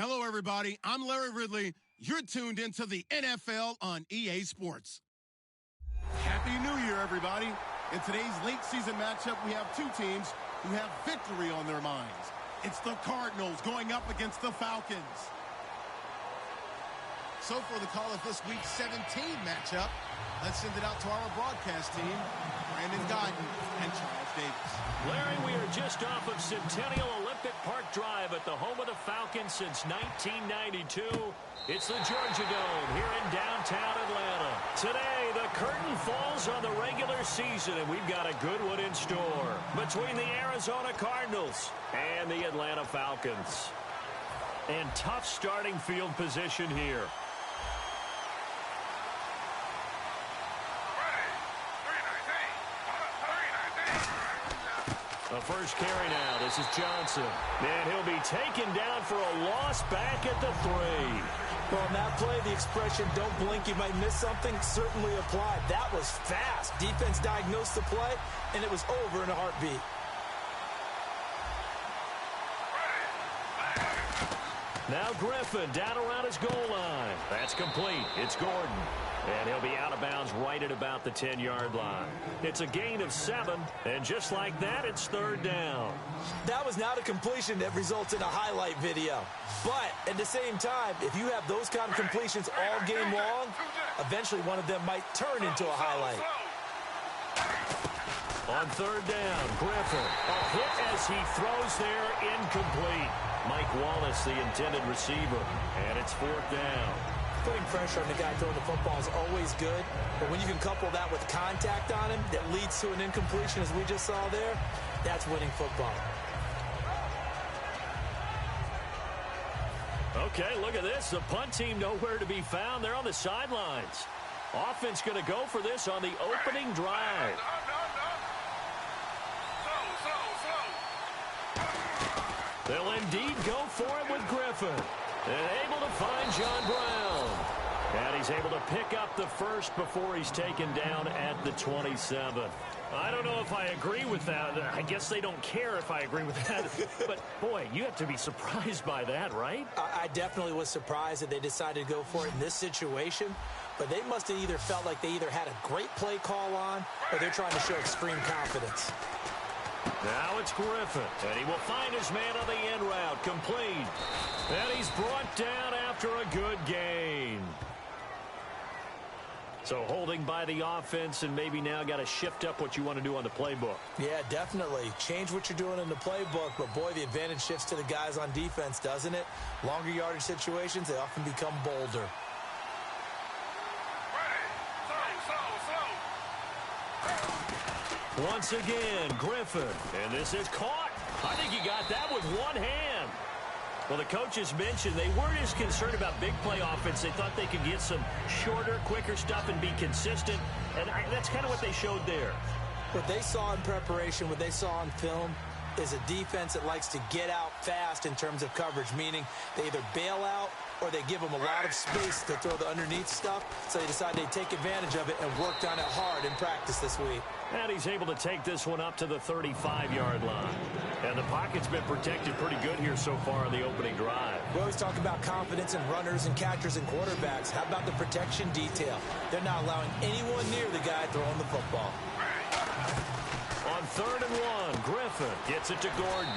Hello, everybody. I'm Larry Ridley. You're tuned into the NFL on EA Sports. Happy New Year, everybody. In today's late season matchup, we have two teams who have victory on their minds. It's the Cardinals going up against the Falcons. So for the call of this week's 17 matchup, let's send it out to our broadcast team, Brandon Guyton and Charles Davis. Larry, we are just off of Centennial Olympic Park Drive at the home of the Falcons since 1992. It's the Georgia Dome here in downtown Atlanta. Today, the curtain falls on the regular season, and we've got a good one in store between the Arizona Cardinals and the Atlanta Falcons. And tough starting field position here. The first carry now. This is Johnson. And he'll be taken down for a loss back at the 3. Well, on that play, the expression, don't blink, you might miss something, certainly applied. That was fast. Defense diagnosed the play, and it was over in a heartbeat. Now Griffin down around his goal line. That's complete. It's Gordon. And he'll be out of bounds right at about the 10-yard line. It's a gain of 7, and just like that, it's third down. That was not a completion that results in a highlight video. But at the same time, if you have those kind of completions all game long, eventually one of them might turn into a highlight. On third down, Griffin. A hit as he throws there, incomplete. Mike Wallace, the intended receiver, and it's fourth down. Putting pressure on the guy throwing the football is always good, but when you can couple that with contact on him that leads to an incompletion, as we just saw there, that's winning football. Okay, look at this. The punt team nowhere to be found. They're on the sidelines. Offense going to go for this on the opening drive. They'll indeed go for it with Griffin. And able to find John Brown. And he's able to pick up the first before he's taken down at the 27. I don't know if I agree with that. I guess they don't care if I agree with that. But, boy, you have to be surprised by that, right? I definitely was surprised that they decided to go for it in this situation. But they must have either felt like they either had a great play call on or they're trying to show extreme confidence. Now it's Griffin, and he will find his man on the end route, complete. And he's brought down after a good gain. So holding by the offense, and maybe now got to shift up what you want to do on the playbook. Yeah, definitely. Change what you're doing in the playbook, but boy, the advantage shifts to the guys on defense, doesn't it? Longer yardage situations, they often become bolder. Once again, Griffin, and this is caught. I think he got that with one hand. Well, the coaches mentioned they weren't as concerned about big play offense. They thought they could get some shorter, quicker stuff and be consistent, and that's kind of what they showed there. What they saw in preparation, what they saw on film, is a defense that likes to get out fast in terms of coverage, meaning they either bail out or they give them a lot of space to throw the underneath stuff, so they decided they'd take advantage of it and worked on it hard in practice this week. And he's able to take this one up to the 35-yard line. And the pocket's been protected pretty good here so far in the opening drive. We always talk about confidence in runners and catchers and quarterbacks. How about the protection detail? They're not allowing anyone near the guy throwing the football. On 3rd and 1, Griffin gets it to Gordon.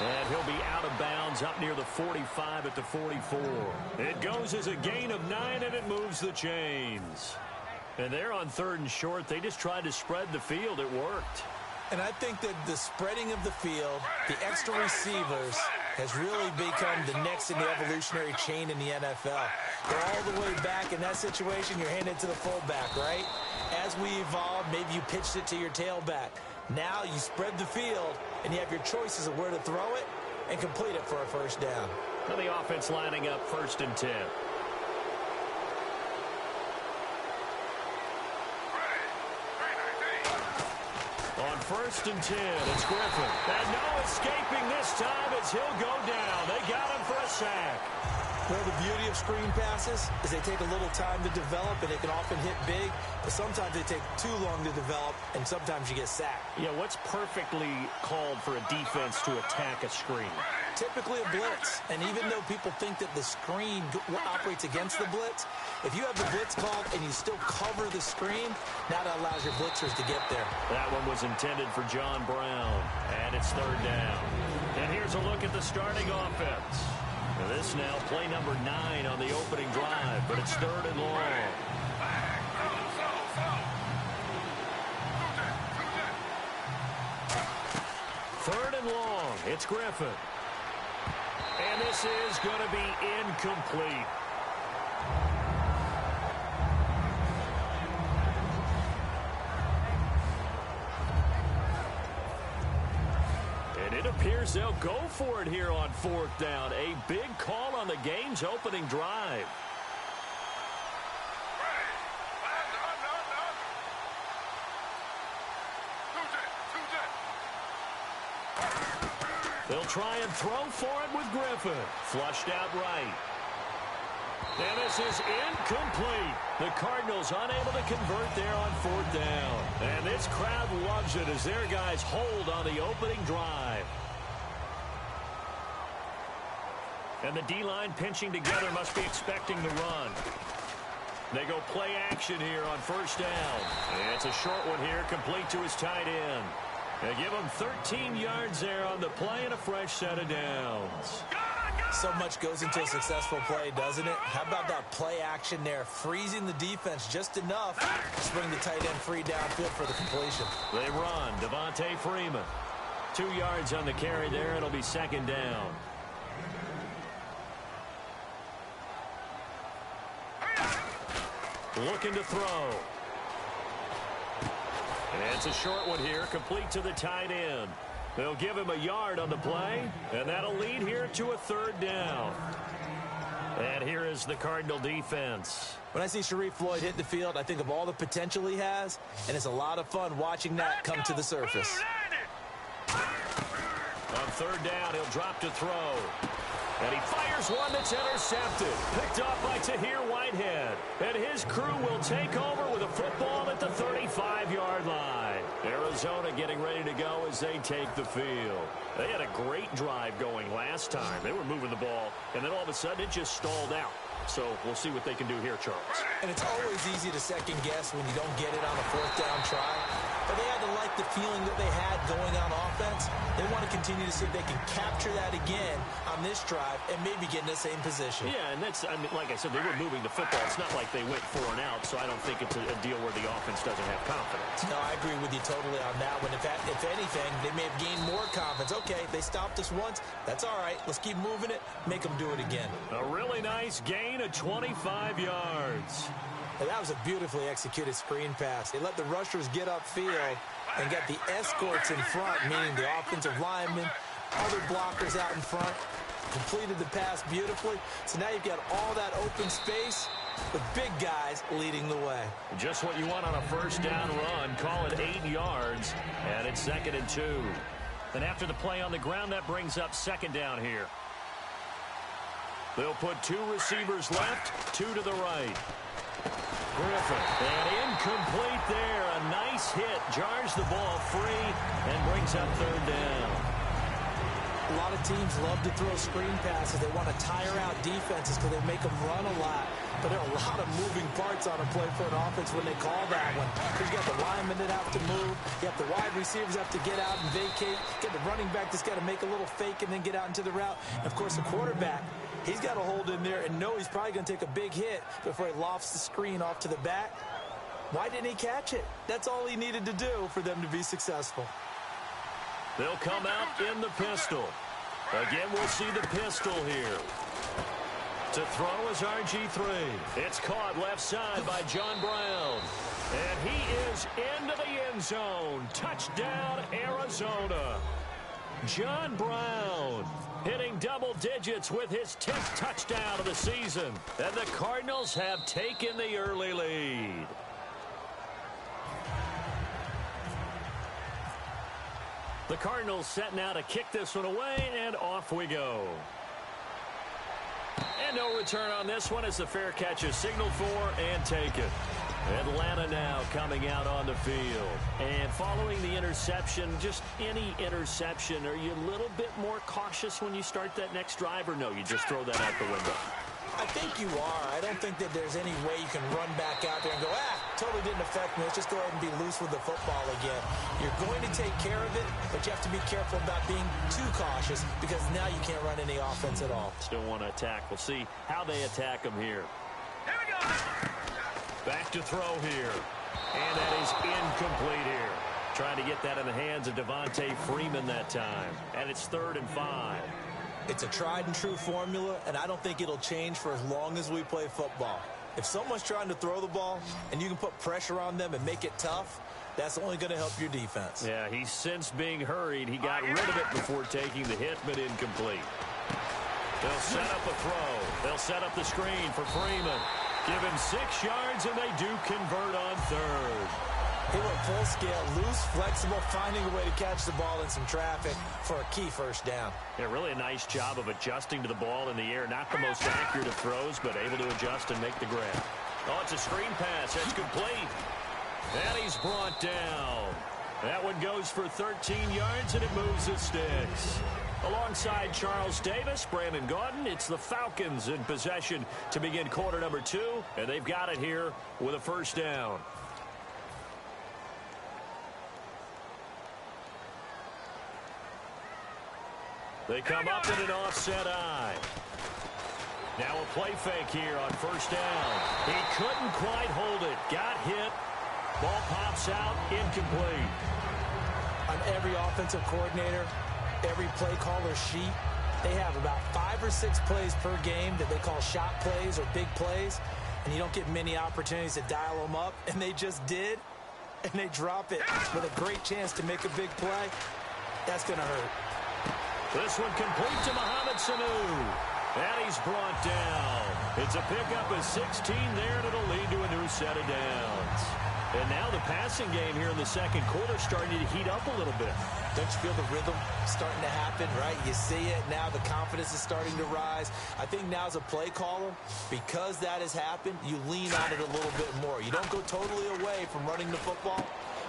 And he'll be out of bounds up near the 45 at the 44. It goes as a gain of 9, and it moves the chains. And they're on 3rd and short. They just tried to spread the field. It worked. And I think that the spreading of the field, the extra receivers, has really become the next in the evolutionary chain in the NFL. They're all the way back. In that situation, you're handed to the fullback, right? As we evolve, maybe you pitched it to your tailback. Now you spread the field, and you have your choices of where to throw it and complete it for a first down. Now the offense lining up 1st and 10. On 1st and 10, it's Griffin. And no escaping this time as he'll go down. They got him for a sack. Well, the beauty of screen passes is they take a little time to develop, and they can often hit big, but sometimes they take too long to develop, and sometimes you get sacked. Yeah, what's perfectly called for a defense to attack a screen? Typically a blitz, and even though people think that the screen operates against the blitz, if you have the blitz called and you still cover the screen, now that allows your blitzers to get there. That one was intended for John Brown, and it's third down. And here's a look at the starting offense. This now play number 9 on the opening drive, but it's third and long. Third and long. It's Griffin. And this is going to be incomplete. It appears they'll go for it here on fourth down. A big call on the game's opening drive. They'll try and throw for it with Griffin. Flushed out right. And this is incomplete. The Cardinals unable to convert there on fourth down. And this crowd loves it as their guys hold on the opening drive. And the D-line pinching together must be expecting the run. They go play action here on first down. And it's a short one here, complete to his tight end. They give him 13 yards there on the play and a fresh set of downs. So much goes into a successful play, doesn't it? How about that play action there, freezing the defense just enough to bring the tight end free downfield for the completion. They run. Devontae Freeman. 2 yards on the carry there. It'll be second down. Looking to throw. And it's a short one here, complete to the tight end. They'll give him a yard on the play, and that'll lead here to a third down. And here is the Cardinal defense. When I see Sharif Floyd hit the field, I think of all the potential he has, and it's a lot of fun watching that come to the surface. On third down, he'll drop to throw. And he fires one that's intercepted. Picked off by Tahir Whitehead. And his crew will take over with a football at the 35-yard line. Arizona getting ready to go as they take the field. They had a great drive going last time. They were moving the ball, and then all of a sudden it just stalled out. So we'll see what they can do here, Charles. And it's always easy to second guess when you don't get it on a fourth down try. But they had to like the feeling that they had going on offense. They want to continue to see if they can capture that again on this drive and maybe get in the same position. Yeah, and that's, I mean, like I said, they were moving the football. It's not like they went 4 and out, so I don't think it's a deal where the offense doesn't have confidence. No, I agree with you totally on that one. If anything, they may have gained more confidence. Okay, they stopped us once. That's all right. Let's keep moving it. Make them do it again. A really nice gain of 25 yards. And that was a beautifully executed screen pass. They let the rushers get upfield and get the escorts in front, meaning the offensive linemen, other blockers out in front, completed the pass beautifully. So now you've got all that open space with big guys leading the way. Just what you want on a first down run. Call it 8 yards, and it's 2nd and 2. And after the play on the ground, that brings up second down here. They'll put 2 receivers left, 2 to the right. Griffin, and incomplete there. A nice hit, jars the ball free, and brings up third down. A lot of teams love to throw screen passes. They want to tire out defenses because they make them run a lot. But there are a lot of moving parts on a play for an offense when they call that one. Because you got the linemen that have to move. You have the wide receivers have to get out and vacate. You got the running back that's got to make a little fake and then get out into the route. And, of course, the quarterback, he's got to hold in there and know he's probably going to take a big hit before he lofts the screen off to the back. Why didn't he catch it? That's all he needed to do for them to be successful. They'll come out in the pistol. Again, we'll see the pistol here. To throw is RG3. It's caught left side by John Brown. And he is into the end zone. Touchdown, Arizona. John Brown hitting double digits with his 10th touchdown of the season. And the Cardinals have taken the early lead. The Cardinals set now to kick this one away, and off we go. And no return on this one as the fair catch is signaled for and taken. Atlanta now coming out on the field. And following the interception, just any interception, are you a little bit more cautious when you start that next drive, or no, you just throw that out the window? I think you are. I don't think that there's any way you can run back out there and go, totally didn't affect me. Let's just go ahead and be loose with the football again. You're going to take care of it, but you have to be careful about being too cautious because now you can't run any offense at all. Still want to attack. We'll see how they attack them here. Here we go. Back to throw here. And that is incomplete here. Trying to get that in the hands of Devontae Freeman that time. And it's 3rd and 5. It's a tried-and-true formula, and I don't think it'll change for as long as we play football. If someone's trying to throw the ball and you can put pressure on them and make it tough, that's only going to help your defense. Yeah, he's since being hurried. He got rid of it before taking the hit, but incomplete. They'll set up a throw. They'll set up the screen for Freeman. Give him 6 yards, and they do convert on 3rd. He went full scale, loose, flexible, finding a way to catch the ball in some traffic for a key first down. Yeah, really a nice job of adjusting to the ball in the air. Not the most accurate of throws, but able to adjust and make the grab. Oh, it's a screen pass. That's complete. And he's brought down. That one goes for 13 yards, and it moves the sticks. Alongside Charles Davis, Brandon Gaudin, it's the Falcons in possession to begin quarter number 2, and they've got it here with a first down. They come up in an offset eye. Now a play fake here on first down. He couldn't quite hold it. Got hit. Ball pops out. Incomplete. On every offensive coordinator, every play caller sheet, they have about 5 or 6 plays per game that they call shot plays or big plays, and you don't get many opportunities to dial them up, and they just did, and they drop it with a great chance to make a big play. That's going to hurt. This one complete to Mohamed Sanu. And he's brought down. It's a pickup of 16 there, and it'll lead to a new set of downs. And now the passing game here in the second quarter starting to heat up a little bit. Don't you feel the rhythm starting to happen, right? You see it now. The confidence is starting to rise. I think now as a play caller, because that has happened, you lean on it a little bit more. You don't go totally away from running the football,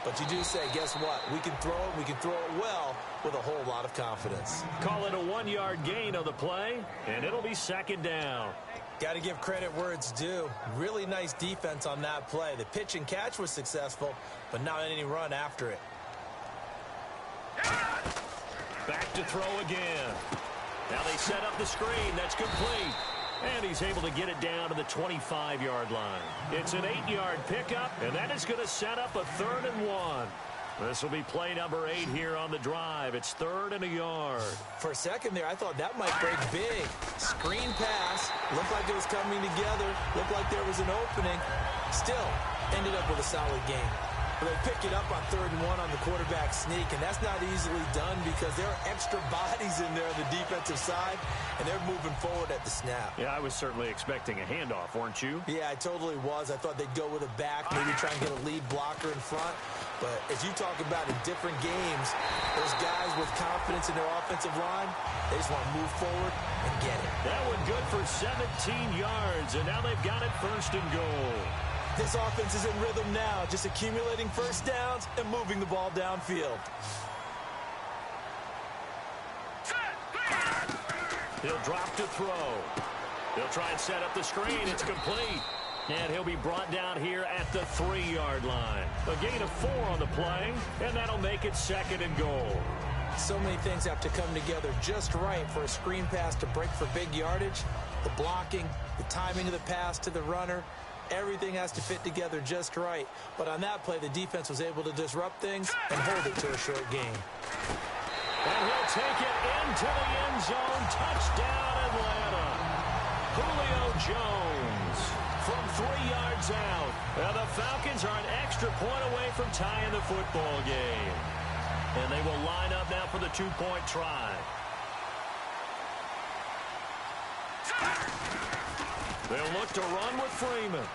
but you do say, guess what? We can throw it. We can throw it well with a whole lot of confidence. Call it a 1-yard gain on the play, and it'll be second down. Got to give credit where it's due. Really nice defense on that play. The pitch and catch was successful, but not any run after it. Back to throw again. Now they set up the screen. That's complete. And he's able to get it down to the 25-yard line. It's an 8-yard pickup, and that is going to set up a 3rd and 1. This will be play number 8 here on the drive. It's 3rd and a yard. For a second there, I thought that might break big. Screen pass. Looked like it was coming together. Looked like there was an opening. Still, ended up with a solid game. They pick it up on 3rd and 1 on the quarterback sneak, and that's not easily done because there are extra bodies in there on the defensive side, and they're moving forward at the snap. Yeah, I was certainly expecting a handoff, weren't you? Yeah, I totally was. I thought they'd go with a back, maybe try and get a lead blocker in front. But as you talk about in different games, those guys with confidence in their offensive line, they just want to move forward and get it. That one good for 17 yards, and now they've got it 1st and goal. This offense is in rhythm now, just accumulating first downs and moving the ball downfield. He'll drop to throw. He'll try and set up the screen. It's complete. And he'll be brought down here at the 3-yard line. A gain of 4 on the play, and that'll make it 2nd and goal. So many things have to come together just right for a screen pass to break for big yardage. The blocking, the timing of the pass to the runner, everything has to fit together just right. But on that play, the defense was able to disrupt things and hold it to a short gain. And he'll take it into the end zone. Touchdown, Atlanta. Julio Jones from 3 yards out. Now the Falcons are an extra point away from tying the football game. And they will line up now for the 2-point try. They'll look to run with Freeman.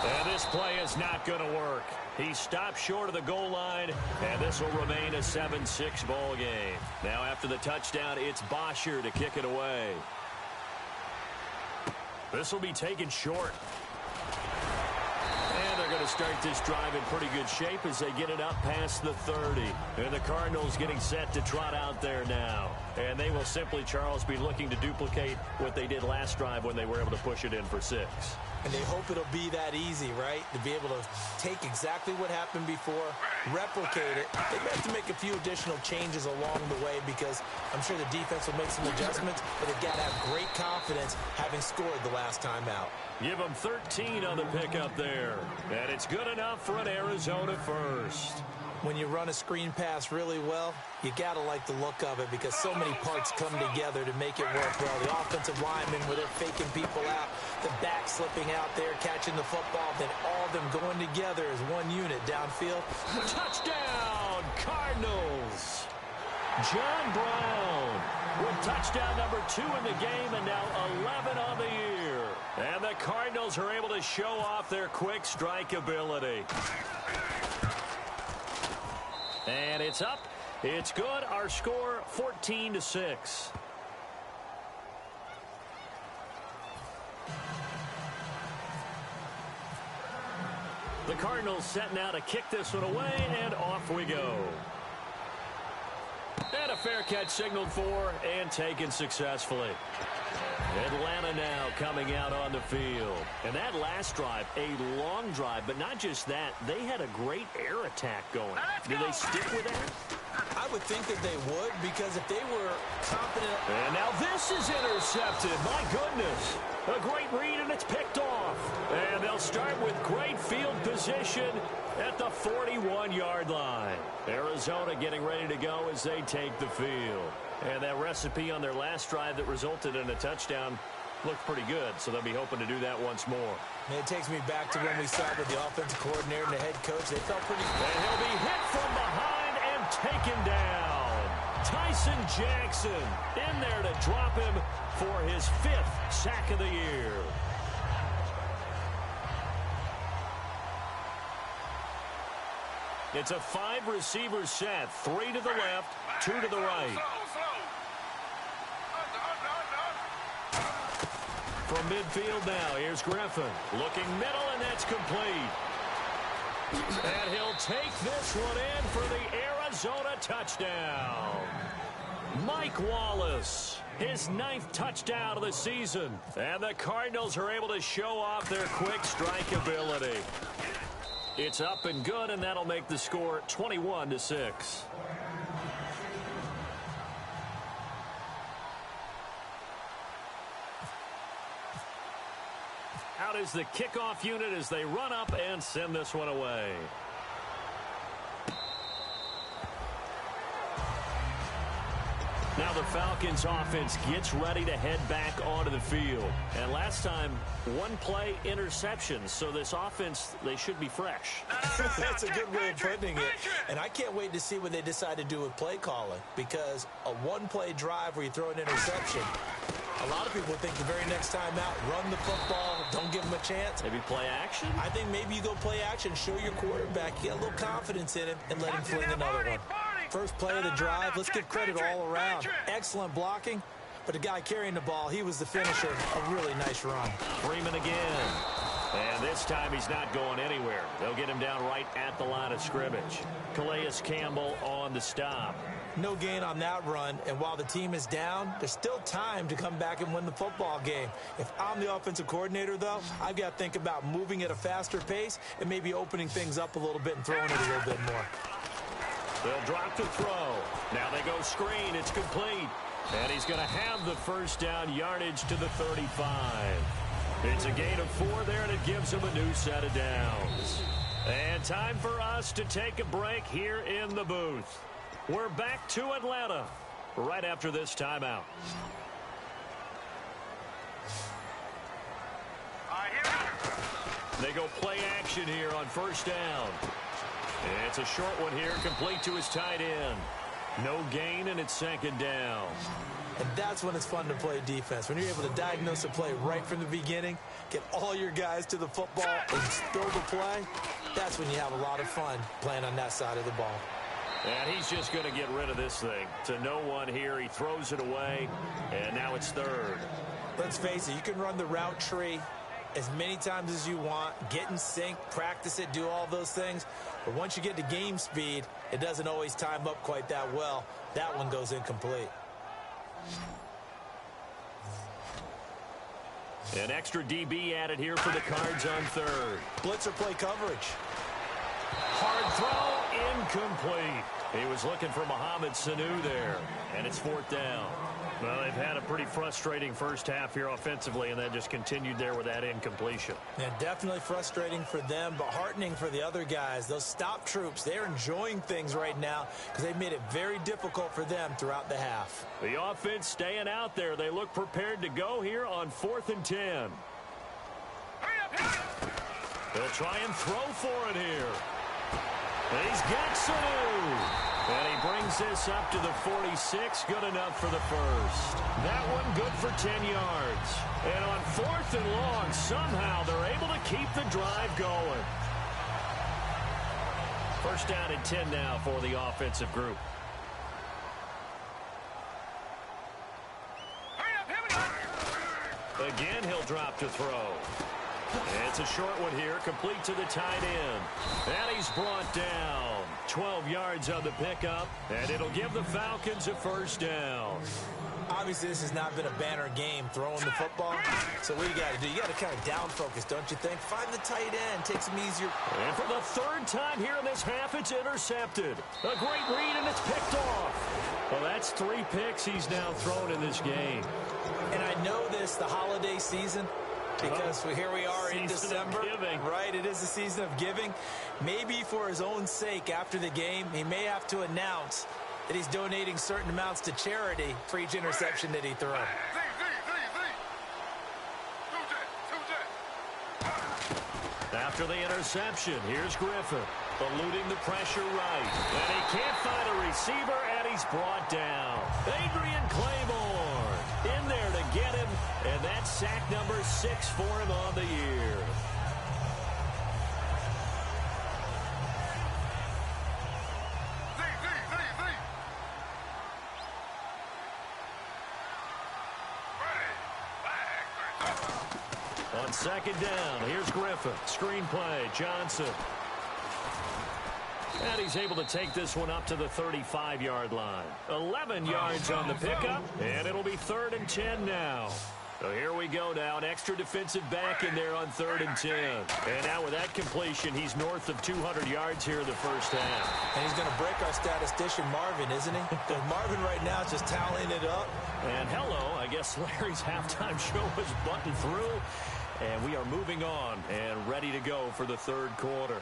And this play is not going to work. He stopped short of the goal line, and this will remain a 7-6 ball game. Now after the touchdown, it's Bosher to kick it away. This will be taken short. And they're going to start this drive in pretty good shape as they get it up past the 30. And the Cardinals getting set to trot out there now. And they will simply, Charles, be looking to duplicate what they did last drive when they were able to push it in for 6. And they hope it'll be that easy, right? To be able to take exactly what happened before, replicate it. They may have to make a few additional changes along the way because I'm sure the defense will make some adjustments, but they've got to have great confidence having scored the last time out. Give them 13 on the pickup there. And it's good enough for an Arizona first. When you run a screen pass really well, you got to like the look of it because so many parts come together to make it work well. The offensive linemen where they're faking people out, the back slipping out there, catching the football, then all of them going together as one unit downfield. Touchdown, Cardinals! John Brown with touchdown number 2 in the game and now 11 on the year. And the Cardinals are able to show off their quick strike ability. And it's up. It's good. Our score 14-6. The Cardinals setting out to kick this one away, and off we go. And a fair catch signaled for and taken successfully. Atlanta now coming out on the field. And that last drive, a long drive, but not just that. They had a great air attack going. Do they stick with that? I would think that they would because if they were confident. And now this is intercepted. My goodness. A great read, and it's picked off. And they'll start with great field position at the 41-yard line. Arizona getting ready to go as they take the field. And that recipe on their last drive that resulted in a touchdown looked pretty good, so they'll be hoping to do that once more. And it takes me back to when we saw with the offensive coordinator and the head coach. They felt pretty good. And he'll be hit from behind and taken down. Tyson Jackson in there to drop him for his 5th sack of the year. It's a 5-receiver set, 3 to the left, 2 to the right. From midfield now, here's Griffin. Looking middle, and that's complete. And he'll take this one in for the Arizona touchdown. Mike Wallace, his 9th touchdown of the season. And the Cardinals are able to show off their quick strike ability. It's up and good, and that'll make the score 21-6. Out is the kickoff unit as they run up and send this one away. Now the Falcons offense gets ready to head back onto the field. And last time, 1 play interception. So this offense, they should be fresh. That's a good way of putting it. And I can't wait to see what they decide to do with play calling. Because a 1-play drive where you throw an interception, a lot of people think the very next time out, run the football, don't give them a chance. Maybe play action? I think maybe you go play action, show your quarterback, get a little confidence in him, and let him fling another one. First play of the drive, let's give credit all around. Excellent blocking, but the guy carrying the ball, he was the finisher. A really nice run. Freeman again. And this time he's not going anywhere. They'll get him down right at the line of scrimmage. Calais Campbell on the stop. No gain on that run, and while the team is down, there's still time to come back and win the football game. If I'm the offensive coordinator, though, I've got to think about moving at a faster pace and maybe opening things up a little bit and throwing it a little bit more. They'll drop the throw. Now they go screen. It's complete. And he's going to have the first down yardage to the 35. It's a gain of 4 there, and it gives him a new set of downs. And time for us to take a break here in the booth. We're back to Atlanta right after this timeout. They go play action here on first down. It's a short one here, complete to his tight end. No gain, and it's second down. And that's when it's fun to play defense. When you're able to diagnose a play right from the beginning, get all your guys to the football, and throw the play, that's when you have a lot of fun playing on that side of the ball. And he's just going to get rid of this thing. To no one here. He throws it away, and now it's third. Let's face it, you can run the route tree as many times as you want, get in sync, practice it, do all those things. But once you get to game speed, it doesn't always time up quite that well. That one goes incomplete. An extra DB added here for the Cards on third. Blitzer play coverage. Hard throw, incomplete. He was looking for Mohamed Sanu there, and it's fourth down. Well, they've had a pretty frustrating first half here offensively, and that just continued there with that incompletion. Yeah, definitely frustrating for them, but heartening for the other guys. Those stop troops, they're enjoying things right now because they've made it very difficult for them throughout the half. The offense staying out there. They look prepared to go here on 4th and 10. They'll try and throw for it here. He's got Sanu. And he brings this up to the 46. Good enough for the first. That one good for 10 yards. And on 4th and long, somehow they're able to keep the drive going. First down and 10 now for the offensive group. Again, he'll drop to throw. It's a short one here, complete to the tight end. And he's brought down. 12 yards on the pickup, and it'll give the Falcons a first down. Obviously, this has not been a banner game throwing the football. So what do? You got to kind of down focus, don't you think? Find the tight end, take some easier. And for the third time here in this half, it's intercepted. A great read, and it's picked off. Well, that's 3 picks he's now thrown in this game. And I know this, the holiday season, because here we are in December, right? It is the season of giving. Maybe for his own sake after the game, he may have to announce that he's donating certain amounts to charity for each interception that he throws. After the interception, here's Griffin, eluding the pressure right. And he can't find a receiver, and he's brought down. Adrian Claiborne in there to get him, and that's sack number 6 for him on the year. On second down, here's Griffin. Screen play, Johnson. And he's able to take this one up to the 35-yard line. 11 yards on the pickup, and it'll be 3rd and 10 now. So here we go now, an extra defensive back in there on 3rd and 10. And now with that completion, he's north of 200 yards here in the first half. And he's going to break our statistician Marvin, isn't he? Because Marvin right now is just tallying it up. And hello, I guess Larry's halftime show was buttoned through. And we are moving on and ready to go for the third quarter.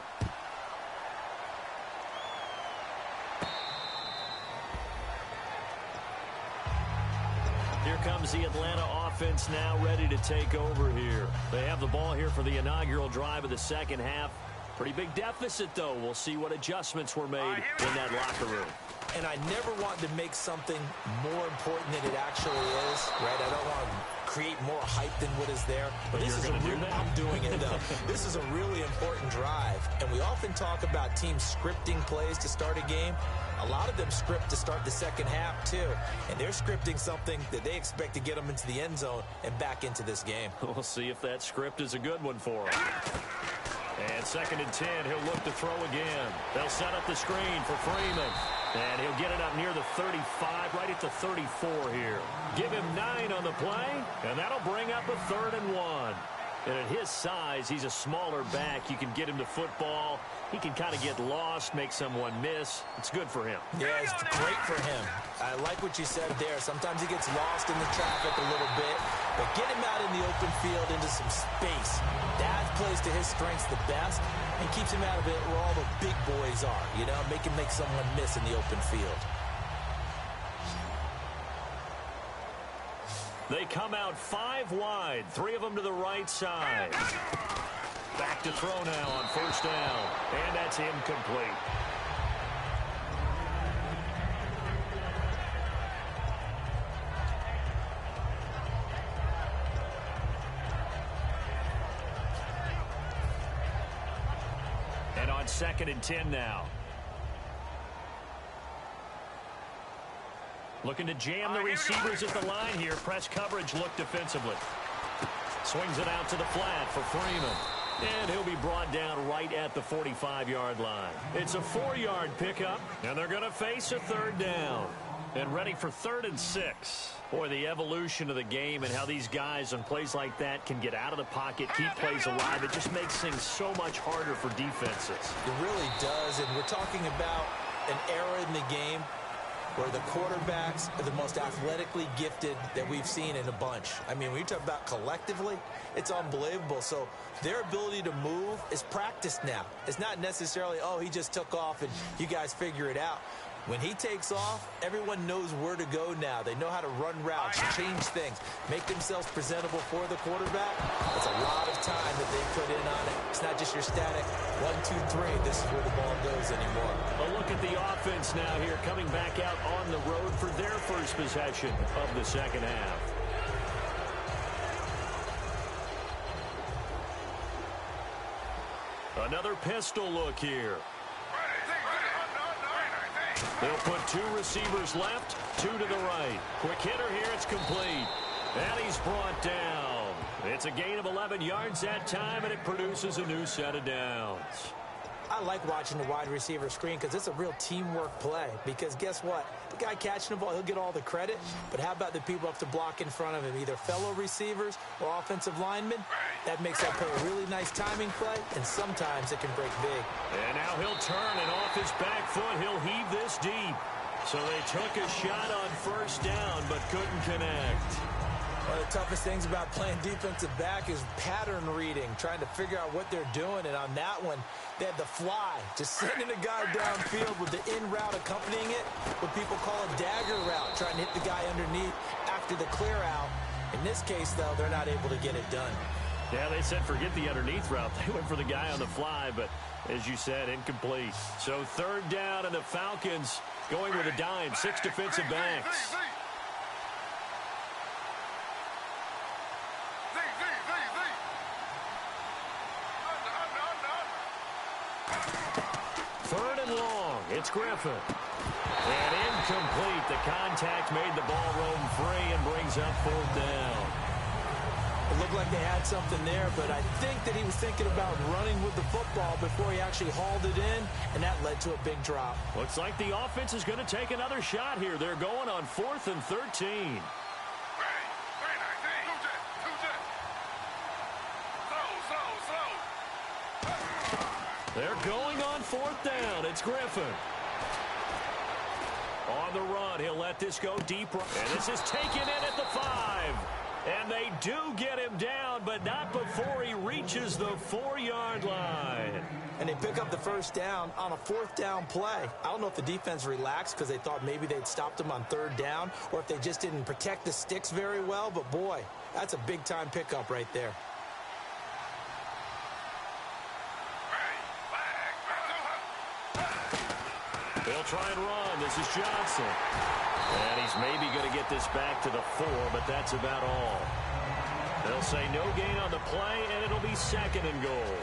Here comes the Atlanta offense now ready to take over here. They have the ball here for the inaugural drive of the second half. Pretty big deficit, though. We'll see what adjustments were made in that locker room. And I never want to make something more important than it actually is, right? I don't want to create more hype than what is there. But this is I'm doing it, though. This is a really important drive. And we often talk about teams scripting plays to start a game. A lot of them script to start the second half, too. And they're scripting something that they expect to get them into the end zone and back into this game. We'll see if that script is a good one for them. And 2nd and 10, he'll look to throw again. They'll set up the screen for Freeman. And he'll get it up near the 35, right at the 34 here. Give him 9 on the play, and that'll bring up a 3rd and 1. And at his size, he's a smaller back. You can get him to football. He can kind of get lost, make someone miss. It's good for him. Yeah, it's great for him. I like what you said there. Sometimes he gets lost in the traffic a little bit, but get him out in the open field into some space. That plays to his strengths the best and keeps him out of it where all the big boys are, you know, make him make someone miss in the open field. They come out 5 wide, 3 of them to the right side. Back to throw now on 1st down, and that's incomplete. And on 2nd and 10 now. Looking to jam the receivers at the line here. Press coverage look defensively. Swings it out to the flat for Freeman. And he'll be brought down right at the 45-yard line. It's a 4-yard pickup, and they're going to face a third down. And ready for 3rd and 6. Boy, the evolution of the game and how these guys on plays like that can get out of the pocket, keep plays alive, it just makes things so much harder for defenses. It really does, and we're talking about an era in the game where the quarterbacks are the most athletically gifted that we've seen in a bunch. I mean, when you talk about collectively, it's unbelievable. So their ability to move is practiced now. It's not necessarily, oh, he just took off and you guys figure it out. When he takes off, everyone knows where to go now. They know how to run routes, change things, make themselves presentable for the quarterback. It's a lot of time that they put in on it. It's not just your static 1, 2, 3. This is where the ball goes anymore. A look at the offense now here, coming back out on the road for their first possession of the second half. Another pistol look here. They'll put 2 receivers left, 2 to the right. Quick hitter here, it's complete. And he's brought down. It's a gain of 11 yards that time, and it produces a new set of downs. I like watching the wide receiver screen because it's a real teamwork play. Because guess what? The guy catching the ball, he'll get all the credit. But how about the people up to block in front of him, either fellow receivers or offensive linemen? That makes that play a really nice timing play, and sometimes it can break big. And now he'll turn, and off his back foot, he'll heave this deep. So they took a shot on first down, but couldn't connect. One of the toughest things about playing defensive back is pattern reading, trying to figure out what they're doing. And on that one, they had the fly, just sending a guy downfield with the in route accompanying it, what people call a dagger route, trying to hit the guy underneath after the clear out. In this case, though, they're not able to get it done. Yeah, they said forget the underneath route. They went for the guy on the fly, but as you said, incomplete. So 3rd down, and the Falcons going with a dime, 6 defensive backs. Third and long. It's Griffin. And incomplete. The contact made the ball roam free and brings up 4th down. It looked like they had something there, but I think that he was thinking about running with the football before he actually hauled it in, and that led to a big drop. Looks like the offense is going to take another shot here. They're going on 4th and 13. They're going on 4th down. It's Griffin. On the run, he'll let this go deep. And this is taken in at the 5. And they do get him down, but not before he reaches the 4-yard line. And they pick up the first down on a 4th down play. I don't know if the defense relaxed because they thought maybe they'd stopped him on 3rd down, or if they just didn't protect the sticks very well. But, boy, that's a big-time pickup right there. They'll try and run. This is Johnson. And he's maybe going to get this back to the 4, but that's about all. They'll say no gain on the play, and it'll be 2nd and goal.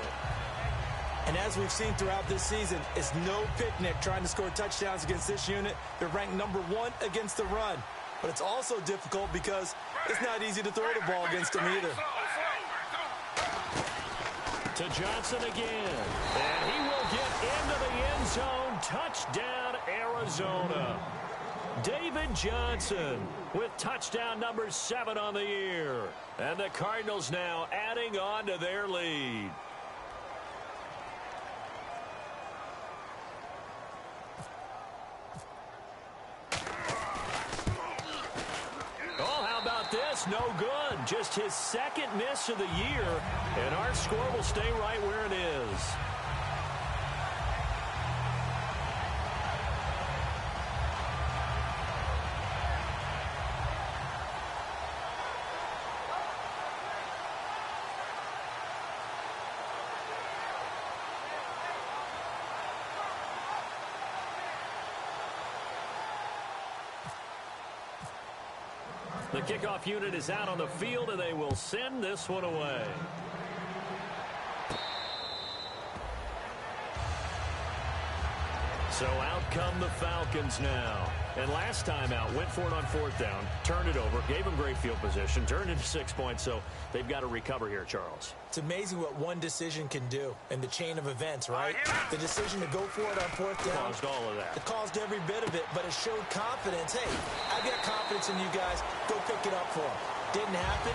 And as we've seen throughout this season, it's no picnic trying to score touchdowns against this unit. They're ranked number 1 against the run. But it's also difficult because it's not easy to throw the ball against them either. To Johnson again. And he will get into the end zone. Touchdown, Arizona. David Johnson with touchdown number 7 on the year. And the Cardinals now adding on to their lead. Oh, how about this? No good. Just his 2nd miss of the year. And our score will stay right where it is. The kickoff unit is out on the field, and they will send this one away. So out come the Falcons now. And last time out, went for it on 4th down, turned it over, gave them great field position, turned into 6 points, so they've got to recover here, Charles. It's amazing what one decision can do in the chain of events, right? The decision to go for it on 4th down. Caused all of that. It caused every bit of it, but it showed confidence. Hey, I've got confidence in you guys. Go pick it up for them. Didn't happen.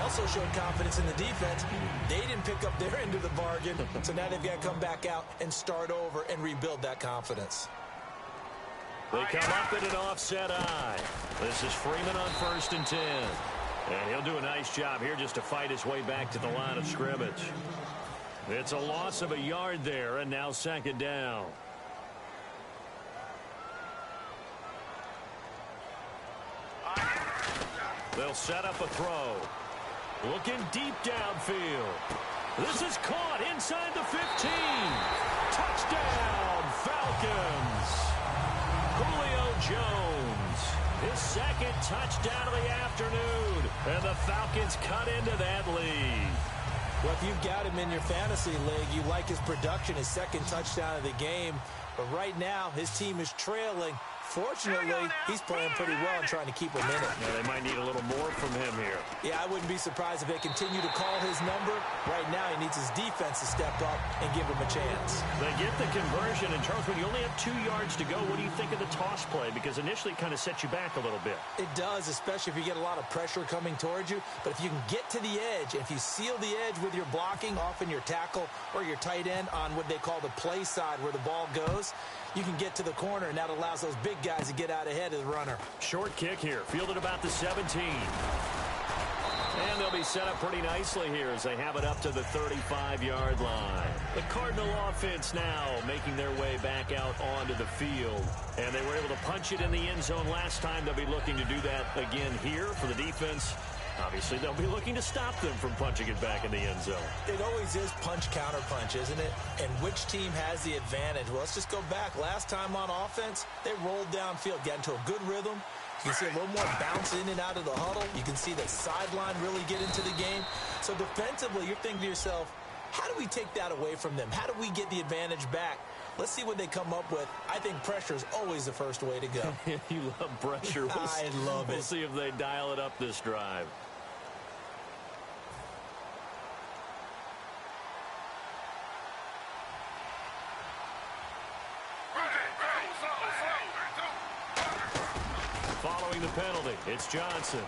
Also showed confidence in the defense. They didn't pick up their end of the bargain, so now they've got to come back out and start over and rebuild that confidence. They come up at an offset eye. This is Freeman on 1st and 10. And he'll do a nice job here just to fight his way back to the line of scrimmage. It's a loss of a yard there, and now 2nd down. They'll set up a throw. Looking deep downfield. This is caught inside the 15. Touchdown, Falcons. Julio Jones, his 2nd touchdown of the afternoon. And the Falcons cut into that lead. Well, if you've got him in your fantasy league, you like his production, his 2nd touchdown of the game. But right now, his team is trailing. Fortunately, he's playing pretty well and trying to keep him in it. Yeah, they might need a little more from him here. Yeah, I wouldn't be surprised if they continue to call his number. Right now, he needs his defense to step up and give him a chance. They get the conversion. And, Charles, when you only have 2 yards to go, what do you think of the toss play? Because initially it kind of sets you back a little bit. It does, especially if you get a lot of pressure coming towards you. But if you can get to the edge, if you seal the edge with your blocking, often your tackle or your tight end on what they call the play side where the ball goes, you can get to the corner, and that allows those big guys to get out ahead of the runner. Short kick here, fielded about the 17. And they'll be set up pretty nicely here as they have it up to the 35-yard line. The Cardinal offense now making their way back out onto the field. And they were able to punch it in the end zone last time. They'll be looking to do that again here for the defense. Obviously, they'll be looking to stop them from punching it back in the end zone. It always is punch-counter-punch, isn't it? And which team has the advantage? Well, let's just go back. Last time on offense, they rolled downfield, got into a good rhythm. You can see a little more bounce in and out of the huddle. You can see the sideline really get into the game. So defensively, you're thinking to yourself, how do we take that away from them? How do we get the advantage back? Let's see what they come up with. I think pressure is always the first way to go. You love pressure. I love it. We'll see if they dial it up this drive. Following the penalty, it's Johnson.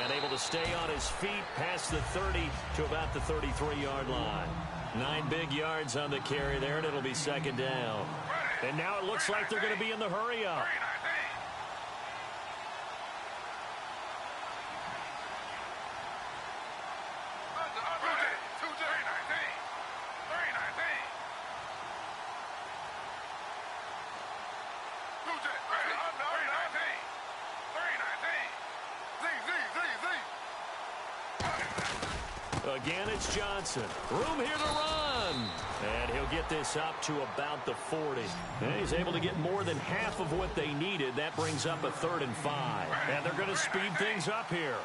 And able to stay on his feet past the 30 to about the 33-yard line. 9 big yards on the carry there, and it'll be 2nd down. And now it looks like they're going to be in the hurry-up. Again, it's Johnson. Room here to run. And he'll get this up to about the 40. And he's able to get more than half of what they needed. That brings up a 3rd and 5. And they're going to speed things up here.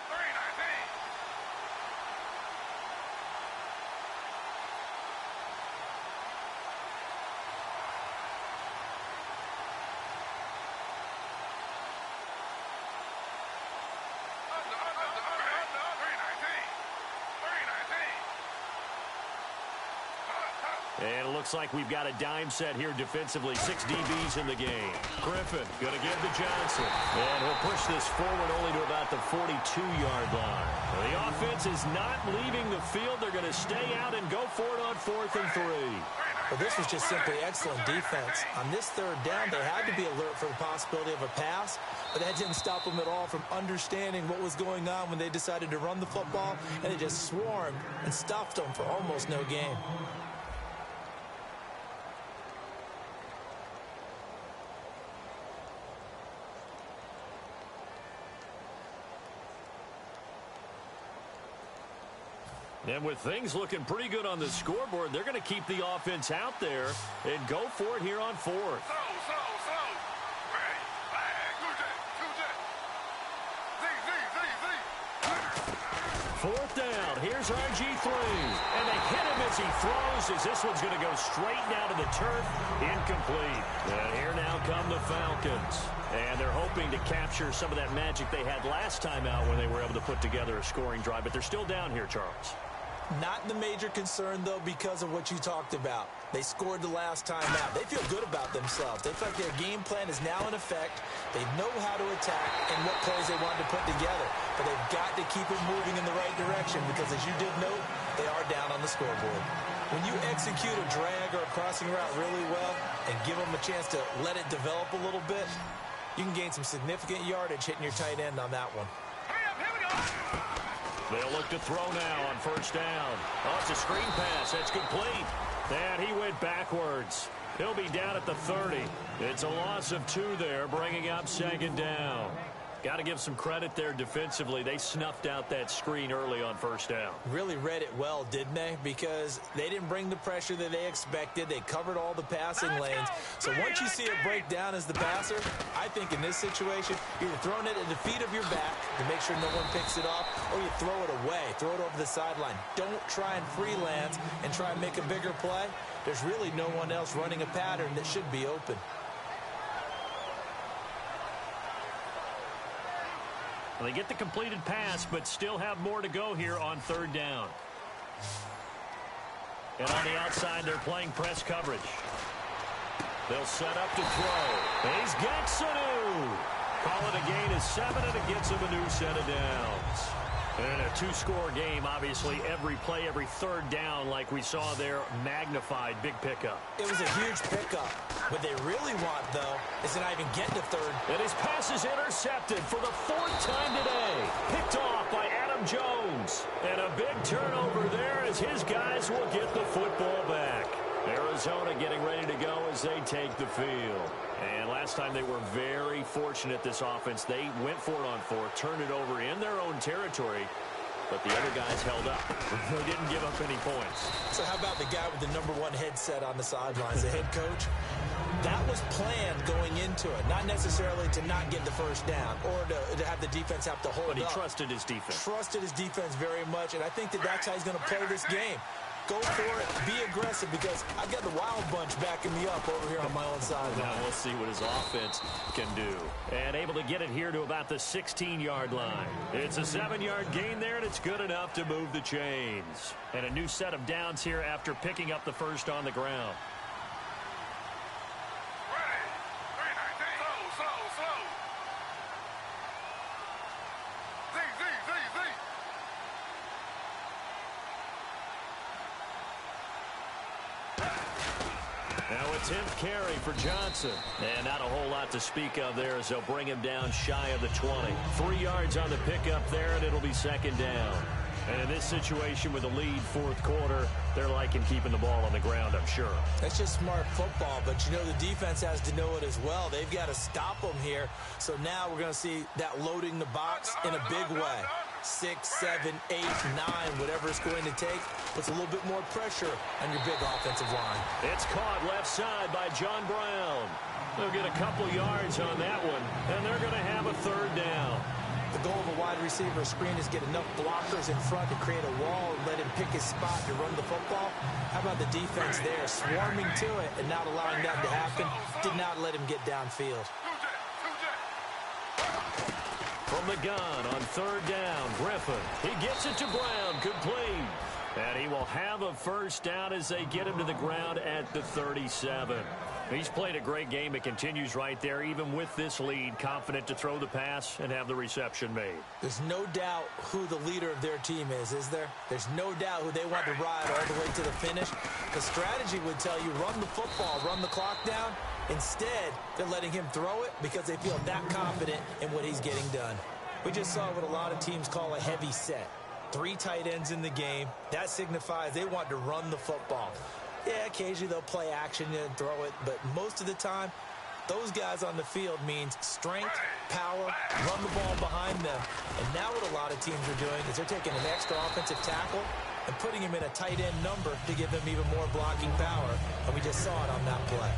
And it looks like we've got a dime set here defensively. 6 DBs in the game. Griffin going to give to Johnson. And he'll push this forward only to about the 42-yard line. The offense is not leaving the field. They're going to stay out and go for it on 4th and 3. Well, this was just simply excellent defense. On this 3rd down, they had to be alert for the possibility of a pass, but that didn't stop them at all from understanding what was going on when they decided to run the football, and they just swarmed and stuffed them for almost no gain. And with things looking pretty good on the scoreboard, they're going to keep the offense out there and go for it here on 4th. 4th down here's RG3. And they hit him as he throws, as this one's going to go straight down to the turf. Incomplete. And here now come the Falcons. And they're hoping to capture some of that magic they had last time out when they were able to put together a scoring drive. But they're still down here, Charles. Not the major concern, though, because of what you talked about. They scored the last time out. They feel good about themselves. They feel like their game plan is now in effect. They know how to attack and what plays they want to put together. But they've got to keep it moving in the right direction because, as you did note, they are down on the scoreboard. When you execute a drag or a crossing route really well and give them a chance to let it develop a little bit, you can gain some significant yardage hitting your tight end on that one. They'll look to throw now on first down. Oh, it's a screen pass. That's complete. And he went backwards. He'll be down at the 30. It's a loss of 2 there, bringing up second down. Got to give some credit there defensively. They snuffed out that screen early on first down. Really read it well, didn't they? Because they didn't bring the pressure that they expected. They covered all the passing lanes. So once you see it break down as the passer, I think in this situation, you're either throwing it at the feet of your back to make sure no one picks it off, or you throw it away, throw it over the sideline. Don't try and freelance and try and make a bigger play. There's really no one else running a pattern that should be open. They get the completed pass, but still have more to go here on third down. And on the outside, they're playing press coverage. They'll set up to throw. He's got Sanu. Call it a gain of 7, and it gets him a new set of downs. And a 2-score game, obviously, every play, every third down, like we saw there, magnified, big pickup. It was a huge pickup. What they really want, though, is to not even get to third. And his pass is intercepted for the 4th time today. Picked off by Adam Jones. And a big turnover there as his guys will get the football back. Arizona getting ready to go as they take the field. And last time they were very fortunate, this offense. They went for it on 4th, turned it over in their own territory, but the other guys held up. They didn't give up any points. So how about the guy with the #1 headset on the sidelines, the head coach? That was planned going into it, not necessarily to not get the first down or to have the defense have to hold up. But he trusted his defense. Trusted his defense very much, and I think that's how he's going to play this game. Go for it, be aggressive, because I've got the wild bunch backing me up over here on my own side. Now we'll see what his offense can do. And able to get it here to about the 16-yard line. It's a 7-yard gain there, and it's good enough to move the chains. And a new set of downs here after picking up the first on the ground. Now a 10th carry for Johnson. And not a whole lot to speak of there as they'll bring him down shy of the 20. 3 yards on the pickup there, and it'll be second down. And in this situation with a lead 4th quarter, they're liking keeping the ball on the ground, I'm sure. That's just smart football, but you know the defense has to know it as well. They've got to stop them here. So now we're going to see that loading the box in a big way. 6, 7, 8, 9, whatever it's going to take, puts a little bit more pressure on your big offensive line. It's caught left side by John Brown. They'll get a couple yards on that one, and they're going to have a 3rd down. The goal of a wide receiver screen is get enough blockers in front to create a wall and let him pick his spot to run the football. How about the defense there, swarming to it and not allowing that to happen? Did not let him get downfield. From the gun on 3rd down, Griffin. He gets it to Brown, complete. And he will have a first down as they get him to the ground at the 37. He's played a great game. It continues right there, even with this lead, confident to throw the pass and have the reception made. There's no doubt who the leader of their team is there? There's no doubt who they want to ride all the way to the finish. The strategy would tell you run the football, run the clock down. Instead, they're letting him throw it because they feel that confident in what he's getting done. We just saw what a lot of teams call a heavy set. 3 tight ends in the game. That signifies they want to run the football. Yeah, occasionally they'll play action and throw it, but most of the time, those guys on the field means strength, power, run the ball behind them. And now what a lot of teams are doing is they're taking an extra offensive tackle and putting him in a tight end number to give them even more blocking power. And we just saw it on that play.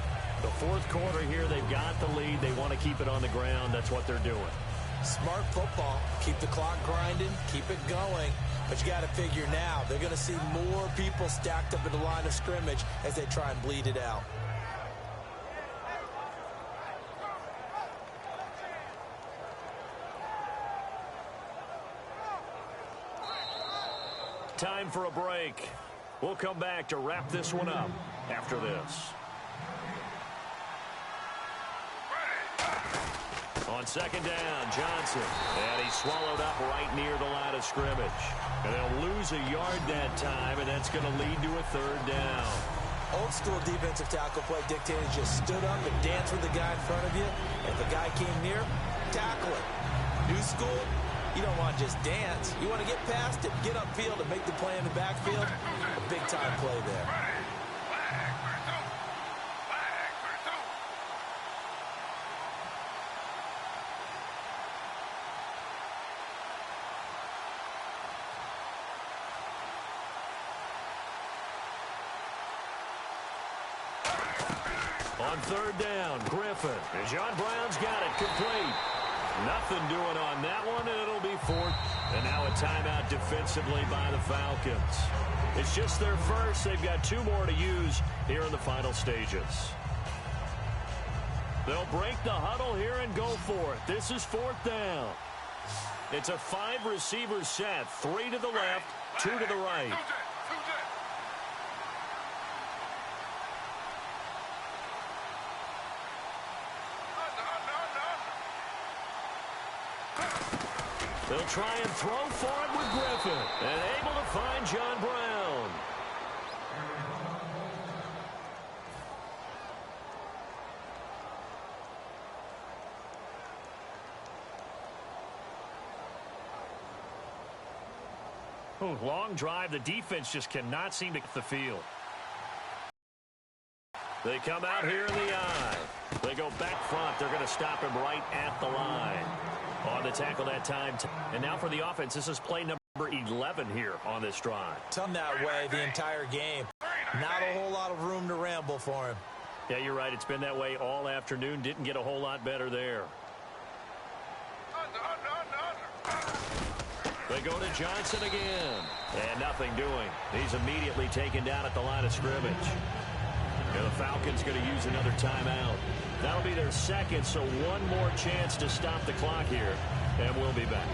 The 4th quarter here, they've got the lead. They want to keep it on the ground. That's what they're doing. Smart football. Keep the clock grinding. Keep it going. But you got to figure now, they're going to see more people stacked up at the line of scrimmage as they try and bleed it out. Time for a break. We'll come back to wrap this one up after this. On second down, Johnson. And he's swallowed up right near the line of scrimmage. And they'll lose a yard that time, and that's going to lead to a third down. Old school defensive tackle play dictated just stood up and danced with the guy in front of you. And if the guy came near, tackle it. New school, you don't want to just dance. You want to get past it, get upfield, and make the play in the backfield. A big-time play there. On third down, Griffin. And John Brown's got it complete. Nothing doing on that one, and it'll be fourth. And now a timeout defensively by the Falcons. It's just their first. They've got two more to use here in the final stages. They'll break the huddle here and go for it. This is fourth down. It's a 5-receiver set. 3 to the left, 2 to the right. They'll try and throw for it with Griffin. And able to find John Brown. Ooh, long drive. The defense just cannot seem to get the field. They come out here in the I. They go back front. They're going to stop him right at the line. On the tackle that time. And now for the offense. This is play number 11 here on this drive. Done that way the entire game. Not a whole lot of room to ramble for him. Yeah, you're right. It's been that way all afternoon. Didn't get a whole lot better there. They go to Johnson again. And nothing doing. He's immediately taken down at the line of scrimmage. And the Falcons going to use another timeout. That'll be their second, so one more chance to stop the clock here. And we'll be back.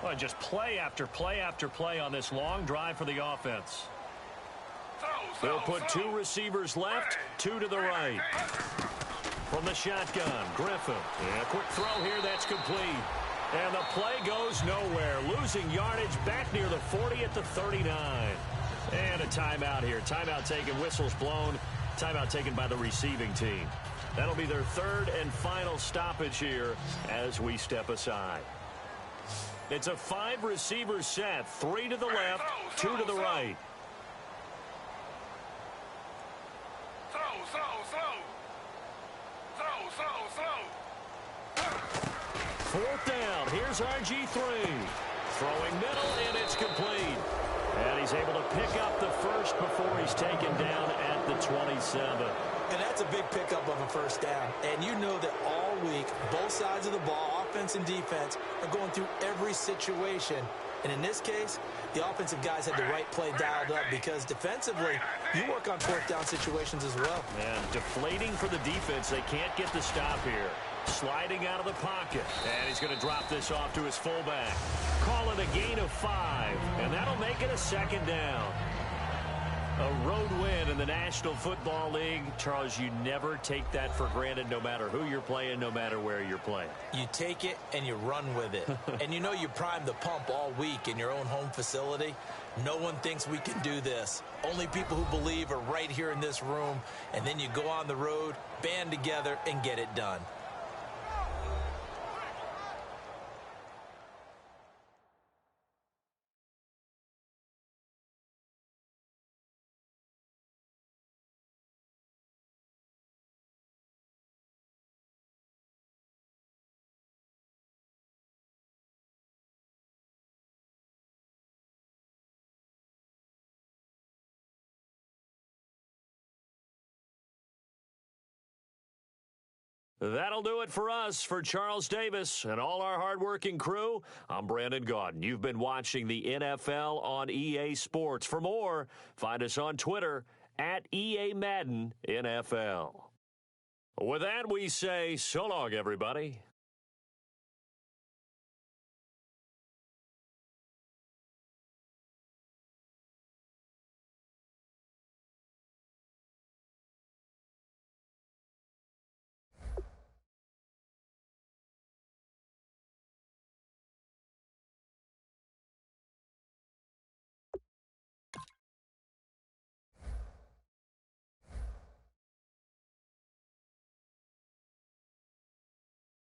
Well, just play after play after play on this long drive for the offense. They'll put 2 receivers left, 2 to the right. From the shotgun, Griffin. And a quick throw here, that's complete. And the play goes nowhere. Losing yardage back near the 40 at the 39. And a timeout here. Timeout taken, whistles blown. Timeout taken by the receiving team. That'll be their third and final stoppage here as we step aside. It's a 5-receiver set. 3 to the left, 2 to the right. Fourth down. Here's RG3. Throwing middle, and it's complete. And he's able to pick up the first before he's taken down at the 27. And that's a big pickup of a first down. And you know that all week, both sides of the ball, offense and defense, are going through every situation. And in this case, the offensive guys had the right play dialed up because defensively, you work on fourth down situations as well. And deflating for the defense. They can't get the stop here. Sliding out of the pocket. And he's going to drop this off to his fullback. Call it a gain of 5. And that'll make it a second down. A road win in the National Football League. Charles, you never take that for granted no matter who you're playing, no matter where you're playing. You take it and you run with it. And you know you primed the pump all week in your own home facility. No one thinks we can do this. Only people who believe are right here in this room. And then you go on the road, band together, and get it done. That'll do it for us. For Charles Davis and all our hardworking crew, I'm Brandon Gaudin. You've been watching the NFL on EA Sports. For more, find us on Twitter at EA Madden NFL. With that, we say so long, everybody.